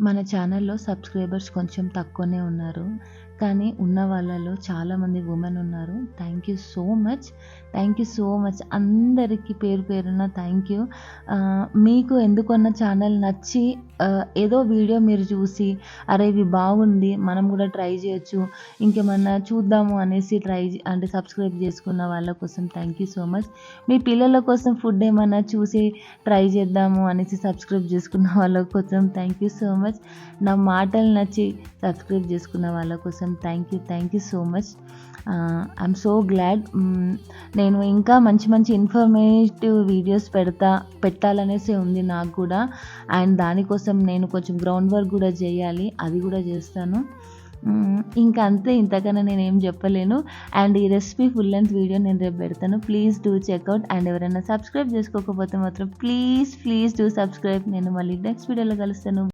మన ఛానల్‌లో సబ్స్క్రైబర్స్ కొంచెం తక్కువనే ఉన్నారు. కానీ ఉన్న వాళ్ళలో చాలామంది వుమెన్ ఉన్నారు. Thank you so much. Thank you so much. అందరికీ పేరు పేరున థ్యాంక్ యూ. మీకు ఎందుకన్నా ఛానల్ నచ్చి ఏదో వీడియో మీరు చూసి అరే ఇవి బాగుంది మనం కూడా ట్రై చేయొచ్చు, ఇంకేమన్నా చూద్దాము అనేసి అంటే సబ్స్క్రైబ్ చేసుకున్న వాళ్ళ కోసం థ్యాంక్ యూ సో మచ్. మీ పిల్లల కోసం ఫుడ్ ఏమన్నా చూసి ట్రై చేద్దాము అనేసి సబ్స్క్రైబ్ చేసుకున్న వాళ్ళ కోసం థ్యాంక్ యూ సో మచ్. నా మాటలు నచ్చి సబ్స్క్రైబ్ చేసుకున్న వాళ్ళ కోసం thank you so much. I'm so glad. నేను ఇంకా మంచి మంచి ఇన్ఫర్మేటివ్ వీడియోస్ పెట్టాలనేసి ఉంది నాకు కూడా. అండ్ దానికోసం నేను కొంచెం గ్రౌండ్ వర్క్ కూడా చేయాలి, అది కూడా చేస్తాను. ఇంకా అంతే, ఇంతకన్నా నేను ఏం చెప్పలేను. అండ్ ఈ రెసిపీ ఫుల్ లెంత్ వీడియో నేను రేపు పెడతాను. Please do checkout. అండ్ ఎవరైనా సబ్స్క్రైబ్ చేసుకోకపోతే మాత్రం ప్లీజ్ డూ సబ్స్క్రైబ్. నేను మళ్ళీ నెక్స్ట్ వీడియోలో కలుస్తాను.